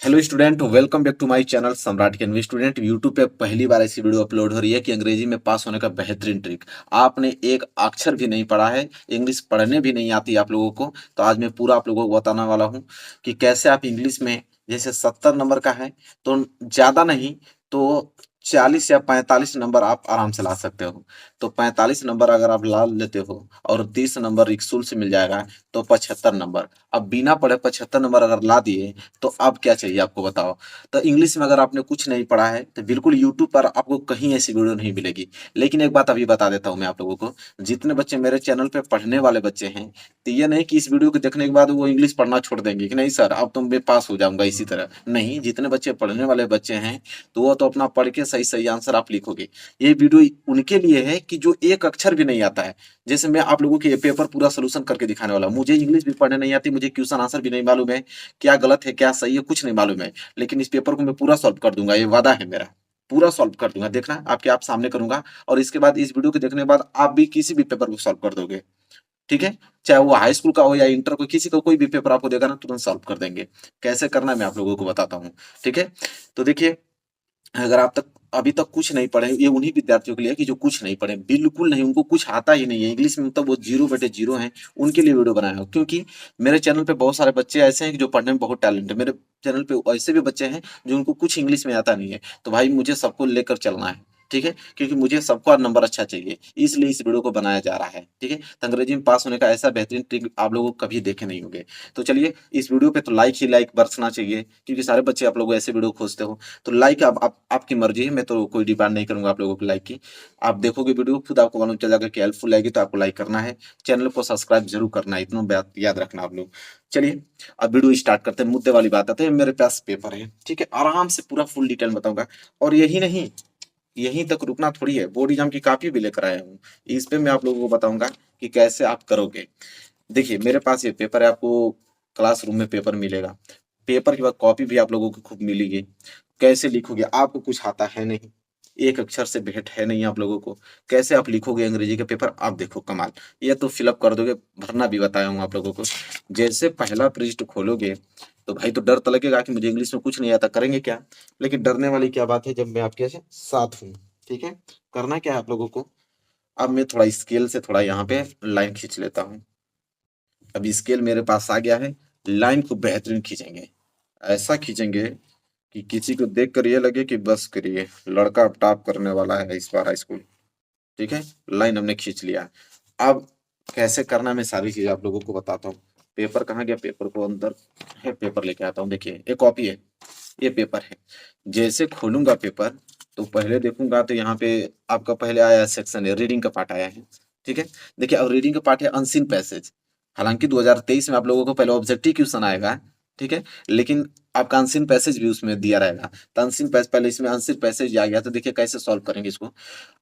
Hello student, welcome back to my channel Samrat के student. YouTube पे पहली बार ऐसी वीडियो अपलोड हो रही है कि अंग्रेजी में पास होने का बेहतरीन ट्रिक। आपने एक अक्षर भी नहीं पढ़ा है, इंग्लिश पढ़ने भी नहीं आती आप लोगों को, तो आज मैं पूरा आप लोगों को बताने वाला हूँ कि कैसे आप इंग्लिश में जैसे 70 नंबर का है तो ज़्यादा नहीं तो 40 या 45 नंबर आप आराम से ला सकते हो। तो 45 नंबर अगर आप ला लेते हो और 30 नंबर रिक्सूल से मिल जाएगा तो 75 नंबर। अब बिना पढ़े 75 नंबर अगर ला दिए तो अब क्या चाहिए आपको बताओ। तो इंग्लिश में अगर आपने कुछ नहीं पढ़ा है तो बिल्कुल यूट्यूब पर आपको कहीं ऐसी वीडियो नहीं मिलेगी। लेकिन एक बात अभी बता देता हूँ मैं आप लोगों को, जितने बच्चे मेरे चैनल पे पढ़ने वाले बच्चे हैं, तो ये नहीं कि इस वीडियो को देखने के बाद वो इंग्लिश पढ़ना छोड़ देंगे कि नहीं सर अब तो मैं पास हो जाऊंगा इसी तरह। नहीं, जितने बच्चे पढ़ने वाले बच्चे हैं तो वो तो अपना पढ़ के सही सही आंसर आप लिखोगे। ये वीडियो उनके लिए है कि जो एक अक्षर भी नहीं आता है। जैसे मैं आप लोगों के ये पेपर पूरा सोल्यूशन करके दिखाने वाला हूँ। मुझे इंग्लिश भी पढ़ने नहीं आती, मुझे क्वेश्चन आंसर भी नहीं मालूम है, क्या गलत है क्या सही है कुछ नहीं मालूम है, लेकिन इस पेपर को मैं पूरा सॉल्व कर दूंगा, ये वादा है मेरा। पूरा सॉल्व कर दूंगा, देखना आपके आप सामने करूंगा। और इसके बाद इस वीडियो को देखने के बाद आप भी किसी भी पेपर को सॉल्व कर दोगे। ठीक है, चाहे वो हाई स्कूल का हो या इंटर को, किसी को कोई भी पेपर आपको देगा ना तुरंत सॉल्व कर देंगे। कैसे करना है मैं आप लोगों को बताता हूँ। ठीक है, तो देखिए, अगर आप तक अभी तक कुछ नहीं पढ़े, ये उन्हीं विद्यार्थियों के लिए है कि जो कुछ नहीं पढ़े, बिल्कुल नहीं, उनको कुछ आता ही नहीं है इंग्लिश में, मतलब वो जीरो बटे जीरो हैं। उनके लिए वीडियो बनाया हो, क्योंकि मेरे चैनल पे बहुत सारे बच्चे ऐसे हैं कि जो पढ़ने में बहुत टैलेंट है। मेरे चैनल पे ऐसे भी बच्चे हैं जो उनको कुछ इंग्लिश में आता नहीं है। तो भाई मुझे सबको लेकर चलना है। ठीक है, क्योंकि मुझे सबका नंबर अच्छा चाहिए, इसलिए इस वीडियो को बनाया जा रहा है। ठीक है, तो अंग्रेजी में पास होने का ऐसा बेहतरीन ट्रिक आप लोगों को कभी देखे नहीं होंगे। तो चलिए, इस वीडियो पे तो लाइक ही लाइक बरसना चाहिए, क्योंकि सारे बच्चे आप लोग ऐसे वीडियो खोजते हो। तो लाइक आपकी मर्जी है, मैं तो कोई डिमांड नहीं करूंगा आप लोगों को लाइक की। आप देखोगे वीडियो खुद आपको मालूम चल जाएगा कि हेल्पफुल आएगी, तो आपको लाइक करना है, चैनल को सब्सक्राइब जरूर करना है, इतना बात याद रखना आप लोग। चलिए, अब वीडियो स्टार्ट करते हैं, मुद्दे वाली बात आते हैं। मेरे पास पेपर है, ठीक है, आराम से पूरा फुल डिटेल बताऊंगा। और यही नहीं, यहीं तक रुकना थोड़ी है, बोर्ड एग्जाम की कॉपी भी लेकर आया हूँ। इस पे मैं आप लोगों को बताऊंगा कि कैसे आप करोगे। देखिए, मेरे पास ये पेपर है, आपको क्लासरूम में पेपर मिलेगा। पेपर के बाद कॉपी भी आप लोगों को खूब मिलेगी। कैसे लिखोगे, आपको कुछ आता है नहीं, एक अक्षर से भेंट है नहीं आप लोगों को, कैसे आप लिखोगे अंग्रेजी का पेपर, आप देखो कमाल। ये तो फिलअप कर दोगे, भरना भी बताया हूँ आप लोगों को। जैसे पहला पृष्ठ खोलोगे तो भाई तो डर तो लगेगा कि मुझे इंग्लिश में कुछ नहीं आता, करेंगे क्या। लेकिन डरने वाली क्या बात है जब मैं आपके साथ हूँ। ठीक है, करना क्या है आप लोगों को। अब मैं थोड़ा स्केल से थोड़ा यहाँ पे लाइन खींच लेता हूँ। अब स्केल मेरे पास आ गया है, लाइन को बेहतरीन खींचेंगे, ऐसा खींचेंगे कि किसी को देख कर ये लगे कि बस करिए, लड़का अब टॉप करने वाला है इस बार हाई स्कूल। ठीक है, लाइन हमने खींच लिया। अब कैसे करना है मैं सारी चीज आप लोगों को बताता हूँ। पेपर कहाँ गया, पेपर को अंदर है, पेपर लेके आता हूँ। देखिए, ये कॉपी है, ये पेपर है। जैसे खोलूंगा पेपर तो पहले देखूंगा तो यहाँ पे आपका पहले आया सेक्शन है, रीडिंग का पार्ट आया है। ठीक है, देखिए, अब रीडिंग का पार्ट है अनसीन पैसेज। हालांकि 2023 में आप लोगों को पहले ऑब्जेक्टिव क्वेश्चन आएगा, ठीक है, लेकिन आपका अनसीन पैसेज भी उसमें दिया रहेगा। तो अनसीन पैसेज, पहले इसमें अनसीन पैसेज आ गया, तो देखिए कैसे सॉल्व करेंगे इसको।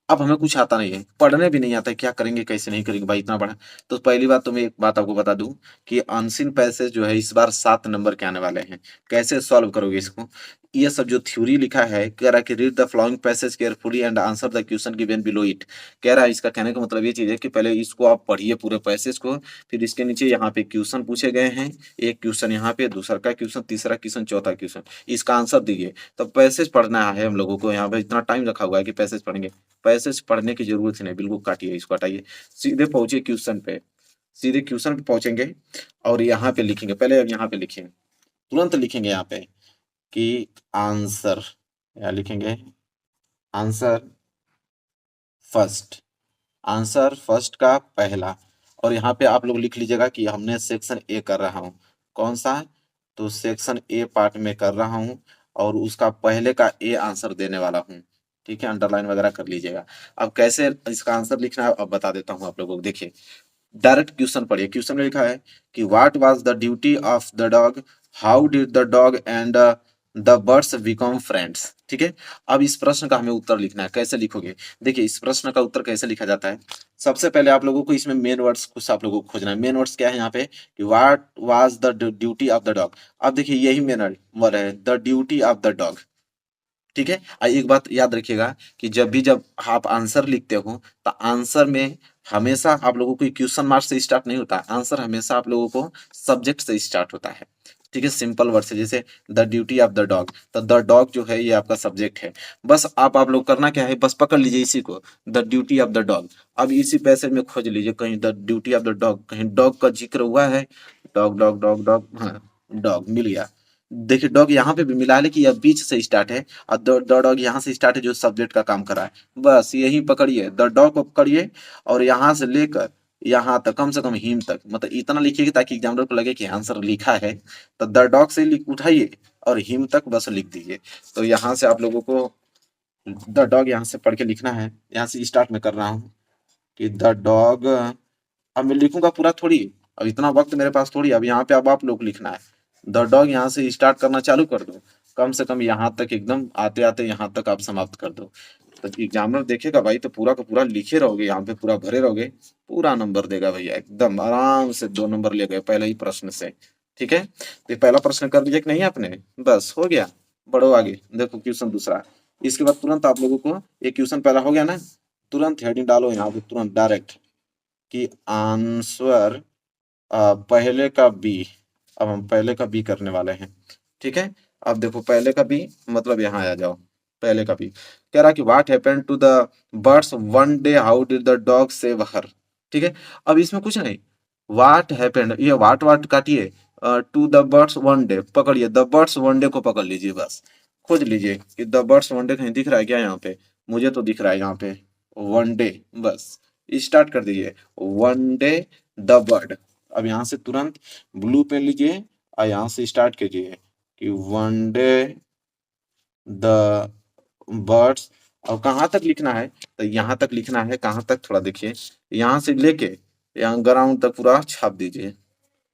अब हमें कुछ आता नहीं है, पढ़ने भी नहीं आता है, क्या करेंगे कैसे नहीं करेंगे भाई इतना बड़ा। तो पहली बात तो मैं एक बात आपको बता दूं कि अनसीन पैसेज जो है इस बार 7 नंबर के आने वाले हैं। कैसे सॉल्व करोगे इसको। ये सब जो थ्योरी लिखा है, कह रहा है कि read the following passage carefully and answer the question given below it. कह रहा है, इसका कहने का मतलब ये चीज है कि पहले इसको आप पढ़िए पूरे पैसेज को, फिर इसके नीचे यहाँ पे क्वेश्चन पूछे गए हैं, एक क्वेश्चन यहाँ पे, दूसरा का क्वेश्चन, तीसरा क्वेश्चन, चौथा क्वेश्चन, इसका आंसर दीजिए। तो पैसेज पढ़ना है हम लोगों को, यहाँ पे इतना टाइम रखा हुआ है कि पैसेज पढ़ेंगे। पैसेज पढ़ने की जरूरत ही नहीं, बिल्कुल काटिए, इसको हटाइए, सीधे पहुंचे क्वेश्चन पे। सीधे क्वेश्चन पे पहुंचेंगे और यहाँ पे लिखेंगे, पहले अब यहाँ पे लिखिए, तुरंत लिखेंगे यहाँ पे कि आंसर, या लिखेंगे आंसर फर्स्ट, आंसर फर्स्ट का पहला। और यहाँ पे आप लोग लिख लीजिएगा कि हमने सेक्शन ए कर रहा हूँ, कौन सा है, तो सेक्शन ए पार्ट में कर रहा हूँ और उसका पहले का ए आंसर देने वाला हूँ। ठीक है, अंडरलाइन वगैरह कर लीजिएगा। अब कैसे इसका आंसर लिखना है अब बता देता हूँ आप लोगों को। देखिए, डायरेक्ट क्वेश्चन पढ़िए। क्वेश्चन में लिखा है कि what was the duty of the dog, how did the dog and the birds become friends. ठीक है, अब इस प्रश्न का हमें उत्तर लिखना है। कैसे लिखोगे, देखिए इस प्रश्न का उत्तर कैसे लिखा जाता है। सबसे पहले आप लोगों को इसमें मेन वर्ड्स कुछ आप लोगों को खोजना है। मेन वर्ड्स क्या है यहाँ पे कि what was the duty of the dog. अब देखिए यही मेन वर्ड है, the duty of the dog. ठीक है, एक बात याद रखिएगा कि जब आप आंसर लिखते हो तो आंसर में हमेशा आप लोगों को क्वेश्चन मार्क से स्टार्ट नहीं होता, आंसर हमेशा आप लोगों को सब्जेक्ट से स्टार्ट होता है। ठीक है, सिंपल वर्ड से, जैसे the duty of the dog, तो द डॉग जो है ये आपका सब्जेक्ट है। बस आप लोग करना क्या है, बस पकड़ लीजिए इसी को, the duty of the dog. अब इसी पैसेज में खोज लीजिए कहीं the duty of the dog, कहीं डॉग का जिक्र हुआ है, डॉग डॉग डॉग डॉग, हाँ डॉग मिल गया। देखिए डॉग यहाँ पे भी मिला है, लेकिन यह बीच से स्टार्ट है, और द डॉग यहाँ से स्टार्ट है जो सब्जेक्ट का काम कर रहा है। बस यही पकड़िए, द डॉग को पकड़िए, और यहाँ से लेकर यहाँ तक, कम से कम हिम तक, मतलब इतना लिखिए ताकि एग्जामिनर को लगे कि आंसर लिखा है। तो द डॉग से उठाइए और हिम तक बस लिख दीजिए। तो यहाँ से आप लोगों को द डॉग यहाँ से पढ़ के लिखना है। यहाँ से स्टार्ट में कर रहा हूँ कि द डॉग, अब मैं लिखूंगा पूरा थोड़ी, अब इतना वक्त मेरे पास थोड़ी, अब यहाँ पे अब आप लोग लिखना है। द डॉग यहाँ से स्टार्ट करना चालू कर दो, कम से कम यहाँ तक, एकदम आते आते यहाँ तक आप समाप्त कर दो। तो एग्जामिनर देखेगा भाई, तो पूरा का पूरा लिखे रहोगे, यहाँ पे पूरा भरे रहोगे, पूरा नंबर देगा भैया, एकदम आराम से 2 नंबर ले गए पहले ही प्रश्न से। ठीक है, तो पहला प्रश्न कर लिया कि नहीं आपने, बस हो गया। बढ़ो आगे, देखो क्वेश्चन दूसरा। इसके बाद तुरंत आप लोगों को, एक क्वेश्चन पहला हो गया ना, तुरंत हेडिंग डालो यहाँ पे, तुरंत डायरेक्ट कि आंसर पहले का बी। अब हम पहले का बी करने वाले हैं। ठीक है, अब देखो पहले का बी मतलब यहाँ आ जाओ, पहले का बी कह रहा कि what happened to the birds one day, how did the dog save her. ठीक है, अब इसमें कुछ नहीं, व्हाट हैपेंड, ये व्हाट व्हाट काटिए, to the birds one day, पकड़िए द बर्ड्स वन डे को पकड़ लीजिए, बस खोज लीजिए कि द बर्ड्स वन डे कहीं दिख रहा है क्या यहाँ पे, मुझे तो दिख रहा है यहाँ पे वन डे, बस स्टार्ट कर दीजिए वन डे द बर्ड। अब यहाँ से तुरंत ब्लू पेन लीजिए और यहाँ से स्टार्ट कीजिए कि वन डे द बर्ड्स। और कहाँ तक लिखना है, तो यहाँ तक लिखना है, कहाँ तक थोड़ा देखिए, यहाँ से लेके यहाँ ग्राउंड तक पूरा छाप दीजिए,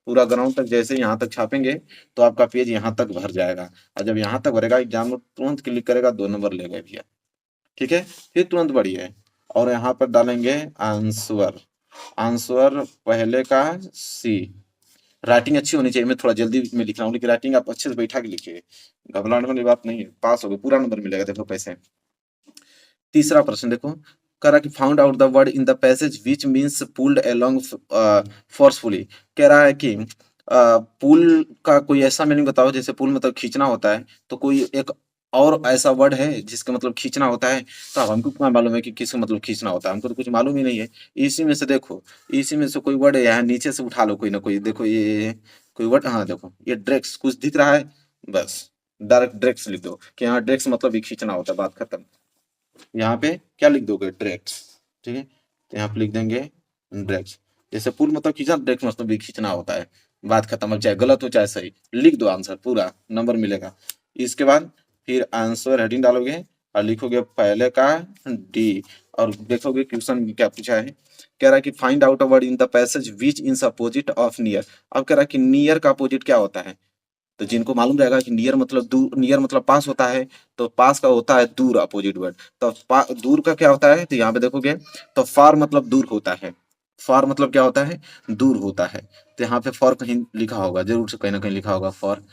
पूरा ग्राउंड तक जैसे यहाँ तक छापेंगे तो आपका पेज यहाँ तक भर जाएगा। और जब यहाँ तक भरेगा एग्जाम में तुरंत क्लिक करेगा, 2 नंबर ले गए भैया। ठीक है, फिर तुरंत बढ़िए और यहाँ पर डालेंगे आंसर, आंसर पहले का सी। राइटिंग अच्छी होनी चाहिए, मैं थोड़ा जल्दी में लिख रहा हूँ, लेकिन राइटिंग आप अच्छे से बैठा के लिखिए, घबराने वाली बात नहीं है, पास हो गए, पूरा नंबर मिलेगा। देखो पैसे, तीसरा प्रश्न देखो, कह रहा कि found out the word in the passage which means pulled along forcefully. कह रहा है कि पुल का कोई ऐसा मीनिंग बताओ, जैसे पुल मतलब खींचना होता है, तो कोई एक और ऐसा वर्ड है जिसका मतलब खींचना होता है। तो अब हमको क्या मालूम है कि किसका मतलब खींचना होता है, हमको तो कुछ मालूम ही नहीं है। इसी में से देखो, इसी में से कोई वर्ड है, यहाँ नीचे से उठा लो कोई ना कोई, देखो ये कोई वर्ड, हाँ देखो ये ड्रेक्स कुछ दिख रहा है, बस डायरेक्ट ड्रेक्स लिख दो कि हाँ ड्रेक्स मतलब ये खींचना होता है, बात खत्म। यहाँ पे क्या लिख दोगे, ड्रैग्स। ठीक है, तो यहाँ पे लिख देंगे ड्रैग्स, जैसे पुल मतलब खींचना, ड्रैग्स मतलब भी खींचना होता है, बात खत्म। अब चाहे गलत हो चाहे सही, लिख दो आंसर, पूरा नंबर मिलेगा। इसके बाद फिर आंसर हेडिंग डालोगे और लिखोगे पहले का डी, और देखोगे क्वेश्चन क्या पूछा है। कह रहा है कि find out a word in the passage which in opposite of near. अब कह रहा है कि नियर का अपोजिट क्या होता है, तो जिनको मालूम रहेगा कि नियर मतलब दूर, नियर मतलब पास होता है, तो पास का होता है दूर, अपोजिट वर्ड। तो दूर का क्या होता है, तो यहाँ पे देखोगे तो फार मतलब दूर होता है, फार मतलब क्या होता है, दूर होता है। तो यहाँ पे फॉर कहीं लिखा होगा, जरूर से कहीं ना कहीं लिखा होगा फॉर,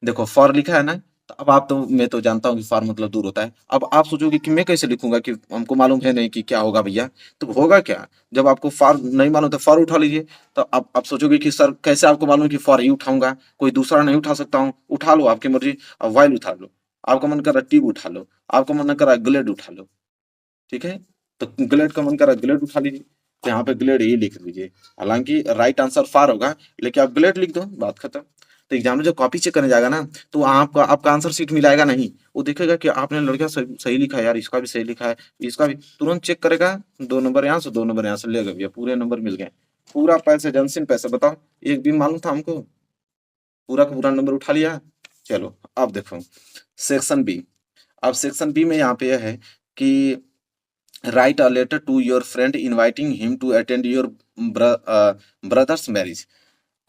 देखो फॉर लिखा है ना। तो अब आप तो, मैं तो जानता हूँ कि फॉर मतलब दूर होता है। अब आप सोचोगे कि मैं कैसे लिखूंगा, कि हमको मालूम है नहीं कि क्या होगा भैया, तो होगा क्या, जब आपको फॉर नहीं मालूम तो फॉर उठा लीजिए। तो अब आप सोचोगे कि सर कैसे आपको मालूम कि फॉर ही उठाऊंगा, कोई दूसरा नहीं उठा सकता हूँ, उठा लो आपकी मर्जी। अब वाइल उठा लो, आपका मन कर रहा है ट्यूब उठा लो, आपका मन कर रहा है ग्लेड उठा लो। ठीक है, तो ग्लेड का मन कर रहा है ग्लेड उठा लीजिए, तो यहाँ पे ग्लेड ही लिख लीजिए। हालांकि राइट आंसर फार होगा, लेकिन आप ग्लेड लिख दो, बात खत्म। तो एग्जाम में जब कॉपी चेक करने जाएगा ना, तो वहाँ आपका आपका आंसर सीट मिलाएगा नहीं, वो देखेगा कि आपने लड़का सही लिखा है यार, इसका भी सही लिखा है, इसका भी, तुरंत चेक करेगा, 2 नंबर यहाँ से 2 नंबर यहाँ से ले गए भैया, पूरे नंबर मिल गए। पूरा पैसे जनसिन पैसे, बताओ एक भी मालूम था हमको, पूरा का पूरा नंबर उठा लिया। चलो अब देखो सेक्शन बी। अब सेक्शन बी में यहाँ पे यह है कि write a letter to your friend inviting him to attend your brother's marriage.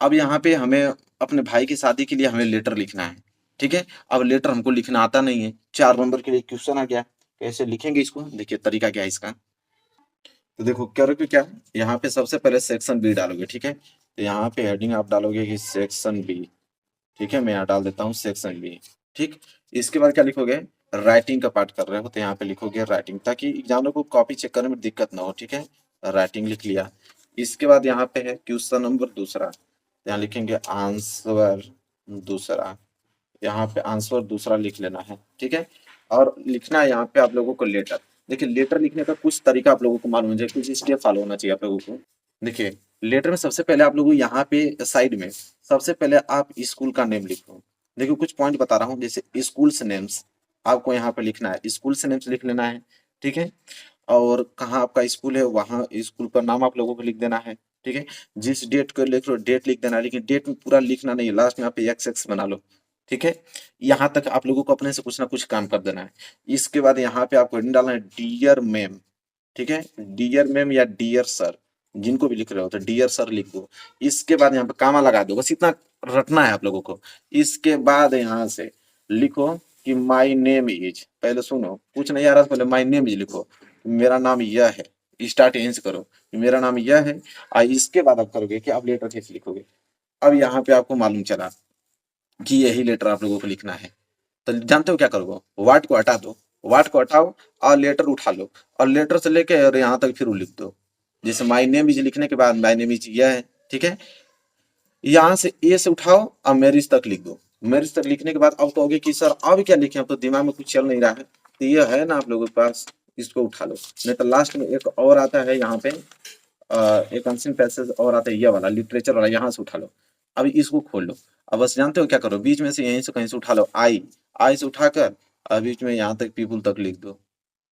अब यहाँ पे हमें अपने भाई की शादी के लिए हमें लेटर लिखना है। ठीक है, अब लेटर हमको लिखना आता नहीं है, 4 नंबर के लिए क्वेश्चन आ गया, कैसे लिखेंगे इसको, देखिए तरीका क्या है इसका। तो देखो करोगे क्या, यहाँ पे सबसे पहले सेक्शन बी डालोगे। ठीक है, तो यहाँ पे हेडिंग आप डालोगे कि सेक्शन बी। ठीक है, मैं यहाँ डाल देता हूँ सेक्शन बी। ठीक, इसके बाद क्या लिखोगे, राइटिंग का पार्ट कर रहे हो तो यहाँ पे लिखोगे राइटिंग, ताकि एग्जामिनर को कॉपी चेक करने में दिक्कत ना हो। ठीक है, राइटिंग लिख लिया। इसके बाद यहाँ पे है क्वेश्चन नंबर दूसरा, यहाँ लिखेंगे आंसर दूसरा, यहाँ पे आंसर दूसरा लिख लेना है, ठीक है। और लिखना है यहाँ पे आप लोगों को लेटर। देखिए लेटर लिखने का कुछ तरीका आप लोगों को मालूम है, कुछ स्टेप फॉलो होना चाहिए आप लोगों को। देखिए लेटर में सबसे पहले आप लोगों को यहाँ पे साइड में सबसे पहले आप स्कूल का नेम लिखो। देखिए कुछ पॉइंट बता रहा हूँ, जैसे स्कूल्स नेम्स आपको यहाँ पे लिखना है, स्कूल्स नेम्स लिख लेना है, ठीक है। और कहाँ आपका स्कूल है वहाँ स्कूल का नाम आप लोगों को लिख देना है, ठीक है। जिस डेट को लिख लो डेट लिख देना है, लेकिन डेट में पूरा लिखना नहीं है, लास्ट में आप एक्स एक्स बना लो, ठीक है। यहाँ तक आप लोगों को अपने से कुछ ना कुछ काम कर देना है। इसके बाद यहाँ पे आपको हेडिंग डालना है डियर मैम, ठीक है। डियर मैम या डियर सर, जिनको भी लिख रहे हो तो डियर सर लिख दो। इसके बाद यहाँ पे कामा लगा दो, बस इतना रटना है आप लोगों को। इसके बाद यहाँ से लिखो कि माई नेम इज, पहले सुनो कुछ नहीं आ रहा, पहले माई नेम इज लिखो, मेरा नाम यह है, स्टार्ट यहीं से करो, मेरा नाम यह है। और इसके बाद आप करोगे कि आप लेटर कैसे लिखोगे। अब यहाँ पे आपको मालूम चला कि यही लेटर आप लोगों को लिखना है, तो जानते हो क्या करोगे, वाट को हटा दो, वाट को हटाओ और लेटर उठा लो, और लेटर से लेके और यहाँ तक फिर लिख दो। जैसे माई नेम इज लिखने के बाद माई नेम इज यह है, ठीक है। यहाँ से ए से उठाओ और मैरिज तक लिख दो। मैरिज तक लिखने के बाद अब कहोगे कि सर अब क्या लिखे, अब तो दिमाग में कुछ चल नहीं रहा है, तो ये है ना आप लोगों के पास, इसको उठा लो। नहीं तो लास्ट में एक और आता है यहाँ पे एक अनसीन पैसेज और आता है, ये वाला लिटरेचर वाला, यहाँ से उठा लो। अभी इसको खोल लो। अब बस जानते हो क्या करो, बीच में से यहीं से कहीं से उठा लो, आई आई से उठाकर और बीच में यहाँ तक पीपुल तक लिख दो।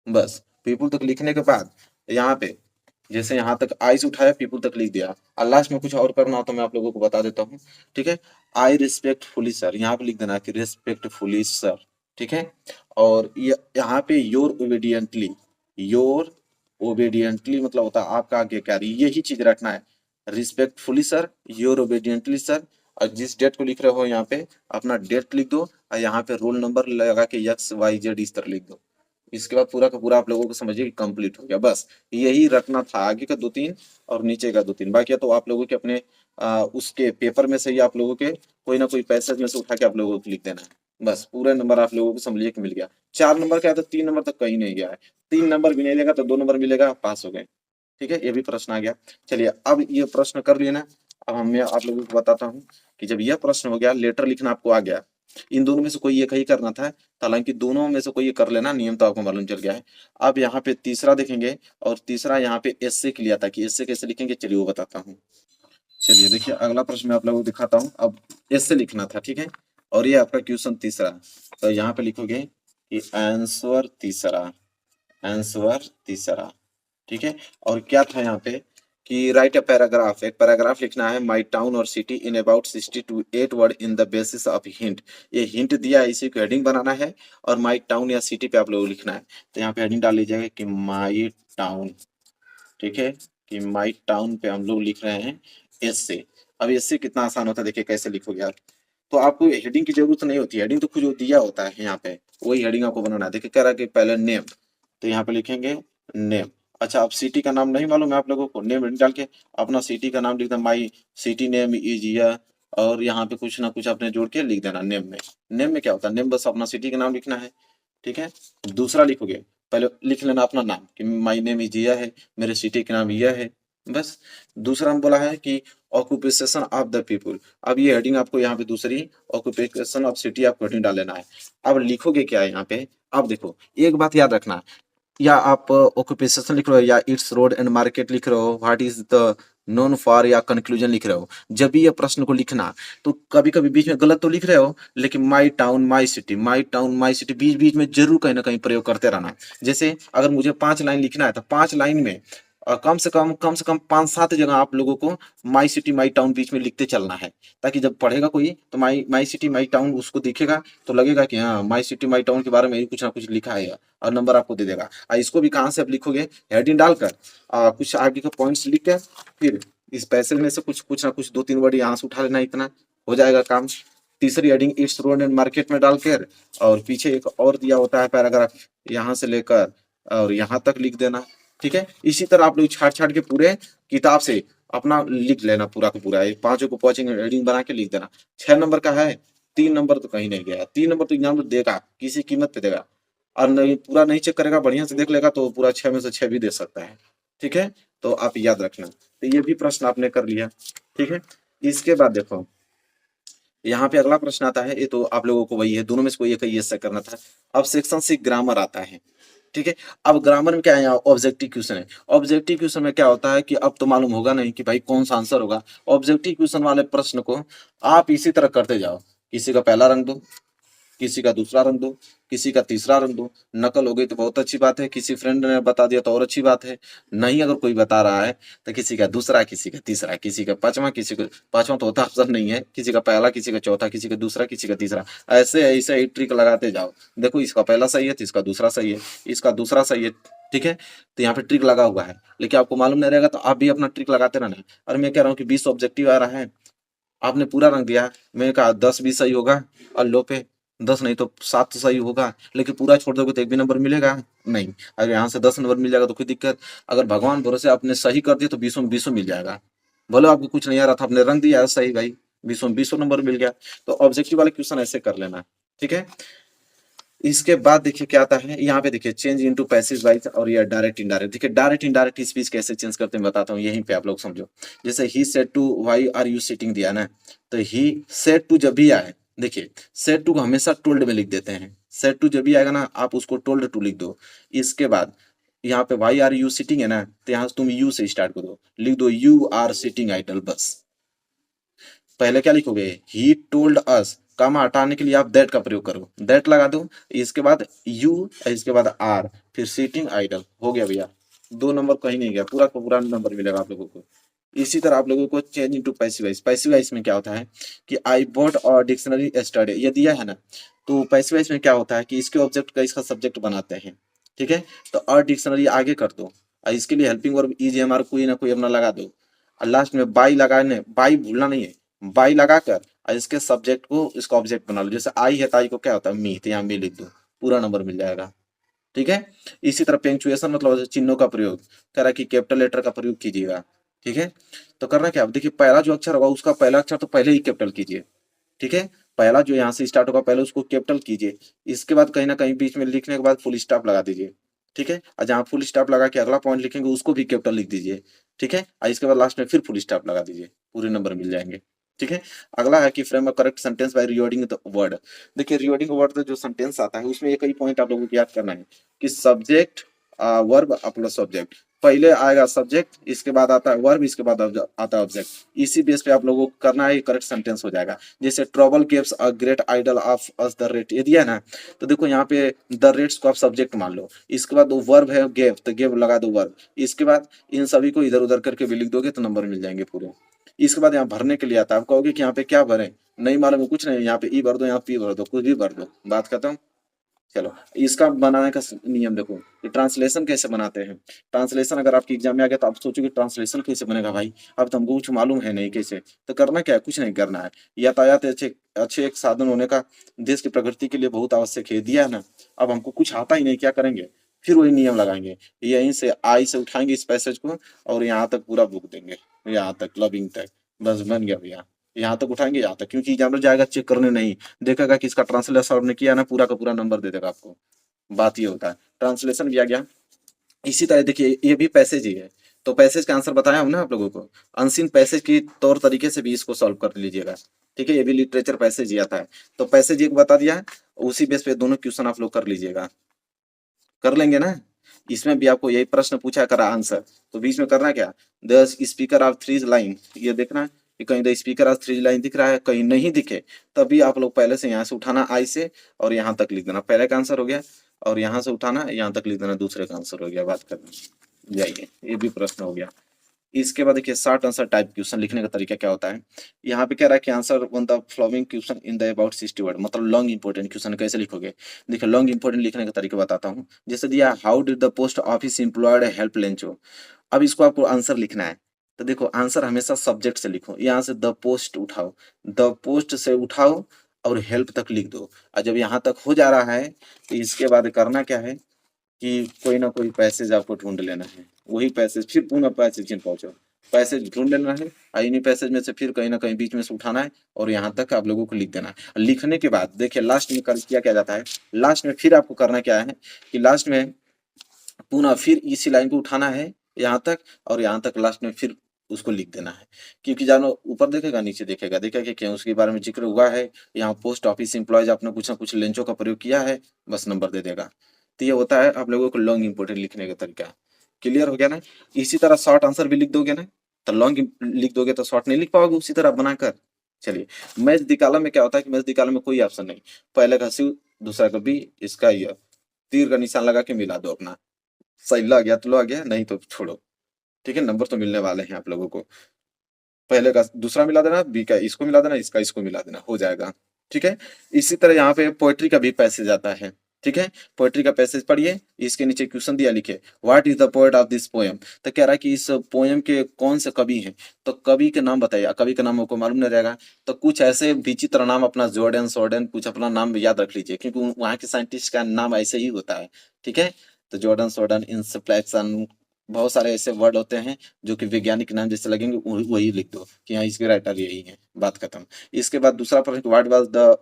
बस पीपुल तक लिखने के बाद यहाँ पे जैसे यहाँ तक आई से उठाया पीपुल तक लिख दिया, और लास्ट में कुछ और करना हो तो मैं आप लोगों को बता देता हूँ, ठीक है। आई रिस्पेक्टफुली सर, यहाँ पे लिख देना कि रिस्पेक्टफुली सर, ठीक है। और यहाँ पे योर ओबेडियंटली मतलब होता है आपका आज्ञाकारी, यही चीज रखना है। रिस्पेक्टफुली सर, योर ओबेडियंटली सर, और जिस डेट को लिख रहे हो यहाँ पे अपना डेट लिख दो, और यहाँ पे रोल नंबर लगा के एक्स वाई जेड इस तरह लिख दो। इसके बाद पूरा का पूरा आप लोगों को समझिए कि कंप्लीट हो गया। बस यही रटना था, आगे का 2-3 और नीचे का 2-3, बाकी तो आप लोगों के अपने उसके पेपर में से ही आप लोगों के कोई ना कोई पैसेज में से उठा के आप लोगों को लिख देना है। बस पूरा नंबर आप लोगों को समझिए कि मिल गया। 4 नंबर का है तो 3 नंबर तक कहीं नहीं गया है, 3 नंबर भी नहीं लेगा तो 2 नंबर मिलेगा, पास हो गए, ठीक है। ये भी प्रश्न आ गया। चलिए अब ये प्रश्न कर लिए ना, अब मैं आप लोगों को बताता हूँ कि जब यह प्रश्न हो गया, लेटर लिखना आपको आ गया, इन दोनों में से कोई एक ही करना था, हालांकि दोनों में से कोई एक कर लेना, नियम तो आपको मालूम चल गया है। अब यहाँ पे तीसरा देखेंगे, और तीसरा यहाँ पे एस्से के लिए आता है, कि एस्से कैसे लिखेंगे चलिए वो बताता हूँ। चलिए देखिए अगला प्रश्न मैं आप लोगों को दिखाता हूँ। अब एस्से लिखना था, ठीक है। और ये आपका क्वेश्चन तीसरा, तो यहाँ पे लिखोगे कि आंसर तीसरा, आंसर तीसरा, ठीक है। और क्या था यहाँ पे कि राइट अ पैराग्राफ, एक पैराग्राफ लिखना है, माई टाउन और city in about 60 to 8 word in the basis of hint. ये हिंट दिया है, इसी को हेडिंग बनाना है, और माई टाउन या सिटी पे आप लोगों को लिखना है। तो यहाँ पे हेडिंग डाल लीजिएगा कि माई टाउन, ठीक है, कि माई टाउन पे हम लोग लिख रहे हैं एस से। अब एस कितना आसान होता है, देखिए कैसे लिखोगे आप। तो आपको हेडिंग की जरूरत नहीं होती, हेडिंग तो खुद जो दिया होता है यहाँ पे वही हेडिंग आपको बनाना है। देखिए कह रहा है कि पहले नेम, तो यहाँ पे लिखेंगे नेम। अच्छा अब सिटी का नाम नहीं मालूम है आप लोगों को, नेम डाल के अपना सिटी का नाम लिख देना, माई सिटी नेम इज यह, और यहाँ पे कुछ ना कुछ आपने जोड़ के लिख देना नेम में। नेम में क्या होता है, नेम बस अपना सिटी का नाम लिखना है, ठीक है। दूसरा लिखोगे, पहले लिख लेना अपना नाम कि माई नेम इज यह है, मेरे सिटी का नाम यह है, बस। दूसरा हम बोला है कि ऑक्यूपेशन ऑफ द पीपुल, अब ये हेडिंग आपको यहाँ पे दूसरी ऑक्यूपेशन ऑफ सिटी आपको हेडिंग डाल लेना है। अब लिखोगे क्या है यहाँ पे, अब देखो एक बात याद रखना, या आप ऑक्यूपेशन लिख रहे हो या इट्स रोड एंड मार्केट लिख रहे हो, what is the known for या कंक्लूजन लिख रहे हो, जब भी ये प्रश्न को लिखना तो कभी कभी बीच में गलत तो लिख रहे हो, लेकिन my town my city, my town my city बीच बीच में जरूर कहीं ना कहीं प्रयोग करते रहना। जैसे अगर मुझे 5 लाइन लिखना है तो 5 लाइन में कम से कम 5-7 जगह आप लोगों को माई सिटी माई टाउन बीच में लिखते चलना है, ताकि जब पढ़ेगा कोई तो माई माई सिटी माई टाउन उसको दिखेगा तो लगेगा कि हाँ माई सिटी माई टाउन के बारे में कुछ ना कुछ लिखा है, और नंबर आपको दे देगा। इसको भी कहाँ से आप लिखोगे, हेडिंग डालकर कुछ आगे के पॉइंट्स लिख के फिर इस पैसेज में से कुछ ना कुछ 2-3 वर्ड यहाँ से उठा लेना, इतना हो जाएगा काम। तीसरी heading it's road and market में डालकर, और पीछे एक और दिया होता है पैराग्राफ, यहाँ से लेकर और यहाँ तक लिख देना, ठीक है। इसी तरह आप लोग छाट छाट के पूरे किताब से अपना लिख लेना पूरा का पूरा, 5 को पहुंचेंगे हेडिंग बना के लिख देना। 6 नंबर का है, 3 नंबर तो कहीं नहीं गया, 3 नंबर तो एग्जाम देगा किसी कीमत पे देगा, और नहीं पूरा नहीं चेक करेगा, बढ़िया से देख लेगा तो पूरा 6 में से 6 भी दे सकता है, ठीक है। तो आप याद रखना, तो ये भी प्रश्न आपने कर लिया, ठीक है। इसके बाद देखो यहाँ पे अगला प्रश्न आता है, ये तो आप लोगों को वही है, दोनों में से कोई एक ही ऐसा करना था। अब सेक्शन से ग्रामर आता है, ठीक है। अब ग्रामर में क्या है, यहाँ ऑब्जेक्टिव क्वेश्चन है। ऑब्जेक्टिव क्वेश्चन में क्या होता है कि अब तो मालूम होगा नहीं कि भाई कौन सा आंसर होगा। ऑब्जेक्टिव क्वेश्चन वाले प्रश्न को आप इसी तरह करते जाओ, किसी का पहला रंग दो, किसी का दूसरा रंग दो, किसी का तीसरा रंग दो। नकल हो गई तो बहुत अच्छी बात है, किसी फ्रेंड ने बता दिया तो और अच्छी बात है। नहीं अगर कोई बता रहा है तो किसी का दूसरा, किसी का तीसरा, किसी का पांचवा, किसी का पांचवा तो होता ऑप्शन नहीं है, किसी का पहला, किसी का चौथा, किसी का दूसरा, किसी का तीसरा। ऐसे ऐसे ही ट्रिक लगाते जाओ। देखो इसका पहला सही है तो इसका दूसरा सही है, इसका दूसरा सही है, ठीक है। तो यहाँ पे ट्रिक लगा हुआ है, लेकिन आपको मालूम नहीं रहेगा तो आप भी अपना ट्रिक लगाते रहना। और मैं कह रहा हूँ कि 20 ऑब्जेक्टिव आ रहा है, आपने पूरा रंग दिया, मैं कहा 10 भी सही होगा और लो पे 10 नहीं तो 7 तो सही होगा, लेकिन पूरा छोड़ दोगे तो एक भी नंबर मिलेगा नहीं। अगर यहाँ से 10 नंबर मिल जाएगा तो कोई दिक्कत, अगर भगवान भरोसे आपने सही कर दिया तो 20 में 20 मिल जाएगा। बोलो आपको कुछ नहीं आ रहा था, आपने रंग दिया सही भाई, 20 में 20 नंबर मिल गया। तो ऑब्जेक्टिव वाले क्वेश्चन ऐसे कर लेना, ठीक है। इसके बाद देखिए क्या आता है, यहाँ पे देखिए चेंज इनटू पैसिव वॉइस और ये डायरेक्ट इनडायरेक्ट। देखिए डायरेक्ट इनडायरेक्ट स्पीच कैसे चेंज करते हैं बताता हूँ, यहीं पे आप लोग समझो। जैसे ही said to why are you sitting दिया ना, तो ही सेड टू जब भी आए, देखिए सेड टू को हमेशा टोल्ड में लिख देते हैं। सेड टू जब भी आएगा ना आप उसको टोल्ड टू लिख दो। इसके बाद यहाँ पे वाई आर यू सिटिंग है ना, तो यहाँ से तुम यू से स्टार्ट कर दो, लिख दो यू आर सिटिंग आइडल बस। पहले क्या लिखोगे, ही टोल्ड अस, कामा हटाने के लिए आप दैट का प्रयोग करो, दैट लगा दो। इसके बाद यू, इसके बाद आर, फिर सीटिंग आइडल, हो गया भैया। 2 नंबर कहीं नहीं गया, पूरा का पूरा नंबर मिलेगा आप लोगों को। इसी तरह आप लोगों को change into passive voice. Passive voice में क्या होता है कि आई बॉट और डिक्शनरी स्टडी ये दिया है ना, तो पैसिव वॉइस में क्या होता है कि इसके ऑब्जेक्ट का इसका सब्जेक्ट बनाते हैं, ठीक है। तो और डिक्शनरी आगे कर दो और इसके लिए हेल्पिंग वर्ब ईजीएमआर कोई ना कोई अपना लगा दो, और लास्ट में बाई लगाने, बाई भूलना नहीं है, बाई लगाकर और इसके सब्जेक्ट को इसका ऑब्जेक्ट बना लो। जैसे आई है तो आई को क्या होता है मी, तो यहाँ मी लिख दो, पूरा नंबर मिल जाएगा, ठीक है। इसी तरह पेंचुएशन मतलब चिन्हों का प्रयोग, कह रहा है कि कैपिटल लेटर का प्रयोग कीजिएगा, ठीक है। तो करना क्या, अब देखिए पहला जो अक्षर होगा उसका पहला अक्षर तो पहले ही कैपिटल कीजिए, ठीक है। पहला जो यहाँ से स्टार्ट होगा पहले उसको कैपिटल कीजिए, इसके बाद कहीं ना कहीं बीच में लिखने के बाद फुल स्टॉप लगा दीजिए, ठीक है। और जहाँ फुल स्टॉप लगा के अगला पॉइंट लिखेंगे उसको भी कैपिटल लिख दीजिए, ठीक है। और इसके बाद लास्ट में फिर फुल स्टॉप लगा दीजिए, पूरे नंबर मिल जाएंगे, ठीक है। अगला है कि frame a correct sentence by rewording the word. देखिए रीवर्डिंग वर्ड जो सेंटेंस आता है उसमें एक ही पॉइंट आप लोगों को याद करना है कि सब्जेक्ट वर्ब प्लस ऑब्जेक्ट, पहले आएगा सब्जेक्ट, इसके बाद आता है वर्ब, इसके बाद आता है ऑब्जेक्ट। इसी बेस पे आप लोगों को करना है, करेक्ट सेंटेंस हो जाएगा। जैसे trouble gives a great idol of us the rate, ये दिया है ना, तो देखो यहाँ पे द रेट्स को आप सब्जेक्ट मान लो, इसके बाद वर्ब है गेव, तो गेव लगा दो वर्ब, इसके बाद इन सभी को इधर उधर करके भी लिख दोगे तो नंबर मिल जाएंगे पूरे। इसके बाद यहाँ भरने के लिए आता है, आप कहोगे कि यहाँ पे क्या भरें, नहीं मालूम है, कुछ नहीं, यहाँ पे ई भर दो, यहाँ पी भर दो, कुछ भी भर दो, बात खत्म। चलो इसका बनाने का नियम देखो, ये ट्रांसलेशन कैसे बनाते हैं। ट्रांसलेशन अगर आपकी एग्जाम में आ गया तो आप सोचोगे ट्रांसलेशन कैसे बनेगा भाई, अब तो हमको कुछ मालूम है नहीं कैसे। तो करना क्या है, कुछ नहीं करना है, यातायात अच्छे अच्छे एक साधन होने का देश की प्रगति के लिए बहुत आवश्यक है, दिया है ना। अब हमको कुछ आता ही नहीं, क्या करेंगे, फिर वही नियम लगाएंगे, यहीं से आई से उठाएंगे इस पैसेज को और यहाँ तक पूरा बुक देंगे, यहाँ तक लविंग तक, बस बन गया भैया। यहाँ तक उठाएंगे यहाँ तक, क्योंकि एग्जामिनर जाएगा चेक करने नहीं, देखेगा कि इसका ट्रांसलेशन ने किया ना, पूरा का पूरा नंबर दे देगा आपको। बात ये होता है, ट्रांसलेशन भी आ गया। इसी तरह देखिए ये भी पैसेज ही है, तो पैसेज का आंसर बताया हूं ना आप लोगों को, अनसीन पैसेज की तौर तरीके से भी इसको सॉल्व कर लीजिएगा, ठीक है। ये भी लिटरेचर पैसेज ही आता है, तो पैसेज एक बता दिया है, उसी बेस पे दोनों क्वेश्चन आप लोग कर लीजिएगा, कर लेंगे ना। इसमें भी आपको यही प्रश्न पूछा करा आंसर, तो बीच में करना क्या, the speaker of three line, ये देखना है कि कहीं the speaker of three line दिख रहा है, कहीं नहीं दिखे तभी आप लोग पहले से यहाँ से उठाना आई से और यहाँ तक लिख देना, पहले का आंसर हो गया, और यहाँ से उठाना यहाँ तक लिख देना, दूसरे का आंसर हो गया, बात करना जाइए, ये भी प्रश्न हो गया। इसके बाद देखिए शॉर्ट आंसर टाइप क्वेश्चन लिखने का तरीका क्या होता है। यहाँ पे कह रहा है कि answer one the following question in the about 60 word, मतलब लॉन्ग इंपोर्टेंट क्वेश्चन कैसे लिखोगे। देखिए लॉन्ग इंपोर्टेंट लिखने का तरीका बताता हूँ। जैसे दिया how did the post office employed help Lencho, अब इसको आपको आंसर लिखना है, तो देखो आंसर हमेशा सब्जेक्ट से लिखो, यहाँ से द पोस्ट उठाओ, द पोस्ट से उठाओ और हेल्प तक लिख दो। और जब यहाँ तक हो जा रहा है तो इसके बाद करना क्या है कि कोई ना कोई पैसेज आपको ढूंढ लेना है, वही पैसेज फिर पुनः पैसेज में पहुंचो, पैसेज ढूंढ लेना है और इन्हीं पैसेज में से फिर कहीं ना कहीं बीच में से उठाना है और यहाँ तक आप लोगों को लिख देना है। लिखने के बाद देखिए लास्ट में किया जाता है, लास्ट में फिर आपको करना क्या है कि लास्ट में पुनः फिर इसी लाइन को उठाना है यहाँ तक और यहाँ तक लास्ट में फिर उसको लिख देना है। क्योंकि जानो ऊपर देखेगा नीचे देखेगा, देखेगा कि क्या उसके बारे में जिक्र हुआ है, यहाँ पोस्ट ऑफिस एम्प्लॉयज आपने कुछ ना कुछ लेंचों का प्रयोग किया है, बस नंबर दे देगा। तो ये होता है आप लोगों को लॉन्ग इंपोर्टेंट लिखने का तरीका। क्लियर हो गया ना? इसी तरह शॉर्ट आंसर भी लिख दोगे ना, तो लॉन्ग लिख दोगे तो शॉर्ट नहीं लिख पाओगे उसी तरह बनाकर। चलिए, मैच दी कॉलम में क्या होता है कि मैच दी कॉलम में कोई ऑप्शन नहीं, पहले का सी दूसरा का बी, इसका ये तीर का निशान लगा के मिला दो अपना, सही लग गया तो लग गया, नहीं तो छोड़ो। ठीक है, नंबर तो मिलने वाले हैं आप लोगों को। पहले का दूसरा मिला देना, बी का इसको मिला देना, इसका इसको मिला देना, हो जाएगा। ठीक है, इसी तरह यहाँ पे पोएट्री का भी पैसेज आता है। ठीक है, पोएट्री का पैसेज पढ़िए, इसके नीचे क्वेश्चन दिया लिखे, what is the poet of this poem. तो कह रहा है कि इस पोएम के कौन से कवि हैं, तो कवि के नाम बताइए। कवि का नाम आपको मालूम नहीं रहेगा तो कुछ ऐसे विचित्र नाम अपना जॉर्डन सॉर्डन कुछ अपना नाम याद रख लीजिए, क्योंकि वहाँ के साइंटिस्ट का नाम ऐसे ही होता है। ठीक है, तो जॉर्डन सॉर्डन इंसप्लेक्शन बहुत सारे ऐसे वर्ड होते हैं जो कि वैज्ञानिक नाम जैसे लगेंगे वही लिख दो कि हाँ इसके राइटर यही है, बात खत्म। इसके बाद दूसरा प्रश्न, what was the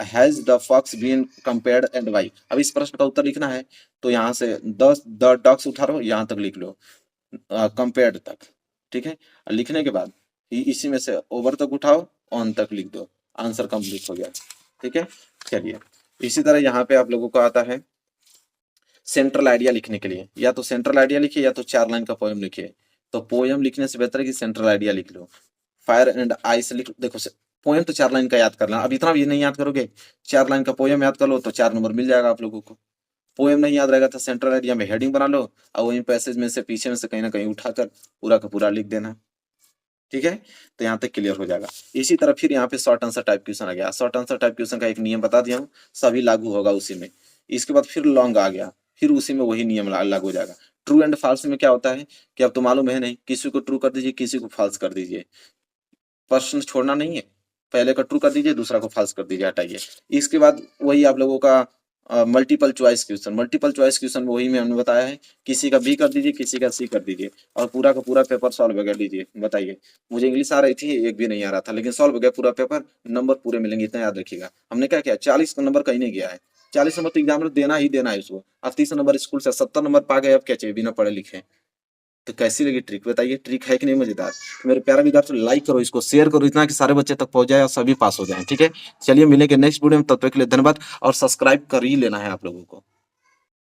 has the fox been compared and why. अब इस प्रश्न का उत्तर लिखना है तो यहाँ से द डॉग्स उठा लो, यहाँ तक लिख लो, कंपेयर्ड तक। ठीक है, लिखने के बाद इसी में से ओवर तक उठाओ, ऑन तक लिख दो, आंसर कंप्लीट हो गया। ठीक है, चलिए इसी तरह यहाँ पे आप लोगों को आता है सेंट्रल आइडिया लिखने के लिए, या तो सेंट्रल आइडिया लिखिए या तो 4 लाइन का पोएम लिखिए। तो पोएम लिखने से बेहतर है कि सेंट्रल आइडिया लिख लो। फायर एंड आइस लिख, देखो पोएम तो 4 लाइन का याद करना, अब इतना भी नहीं याद करोगे, 4 लाइन का पोएम याद कर लो तो 4 नंबर मिल जाएगा आप लोगों को। पोएम नहीं याद रहेगा तो सेंट्रल आइडिया में हेडिंग बना लो और वही पैसेज में से पीछे में से कहीं ना कहीं उठाकर पूरा का पूरा लिख देना। ठीक है, तो यहाँ तक क्लियर हो जाएगा। इसी तरह फिर यहाँ पे शॉर्ट आंसर टाइप क्वेश्चन आ गया। शॉर्ट आंसर टाइप क्वेश्चन का एक नियम बता दिया हूँ, सभी लागू होगा उसी में। इसके बाद फिर लॉन्ग आ गया, फिर उसी में वही नियम लागू हो जाएगा। ट्रू एंड फॉल्स में क्या होता है कि अब तो मालूम है नहीं, किसी को ट्रू कर दीजिए किसी को फॉल्स कर दीजिए, प्रश्न छोड़ना नहीं है, पहले का ट्रू कर दीजिए दूसरा को फॉल्स कर दीजिए, हटाइए। इसके बाद वही आप लोगों का multiple choice question. Multiple choice question वही में हमने बताया है, किसी का बी कर दीजिए किसी का सी कर दीजिए और पूरा का पूरा पेपर सॉल्व कर लीजिए। बताइए, मुझे इंग्लिश आ रही थी, एक भी नहीं आ रहा था, लेकिन सॉल्व हो गया पूरा पेपर, नंबर पूरे मिलेंगे, इतना याद रखिएगा। हमने क्या किया, 40 नंबर कहीं नहीं गया है, 40 नंबर तो एग्जाम में देना ही देना है उसको। अब 30 नंबर स्कूल से 70 नंबर पा गए, अब क्या चाहिए बिना पढ़े लिखे। तो कैसी लगी ट्रिक, बताइए, ट्रिक है कि नहीं मजेदार। तो मेरे प्यारा विद्यार्थी, लाइक करो, इसको शेयर करो इतना कि सारे बच्चे तक पहुंच जाए और सभी पास हो जाएं। ठीक है, चलिए मिलेंगे नेक्स्ट वीडियो में, तब तक के लिए धन्यवाद और सब्सक्राइब कर ही लेना है आप लोगों को।